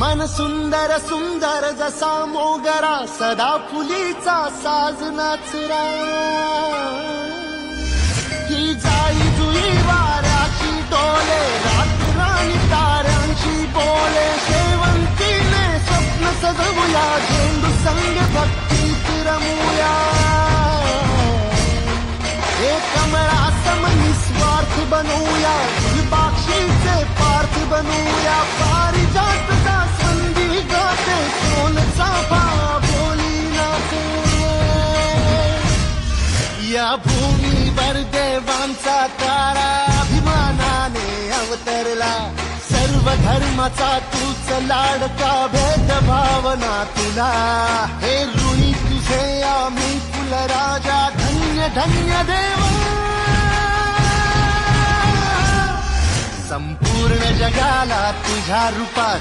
मन सुंदर सुंदर जसा मोगरा, सदा फुलीचा साज नाचरा. ही जाई जुई वाऱ्याची डोले, रातराणी ताऱ्यांची बोले. शेवंतीने स्वप्न सजवूया, झेंडू संग भक्तीत रमूया. एक कमळा सम निस्वार्थ बनूया, बाक्षीचे पार्थ बनूया. पारिजात जास्वंदी गाते, कोण चाफा बोली नाते. या भूमीवर देवांचा तारा अभिमानाने अवतरला. सर्व धर्माचा तूच लाडका, भेदभावना तुला. हे ऋणी तुझे आम्ही कुलराजा, धन्य धन्य देवा. संपूर्ण जगाला तुझ्या रूपात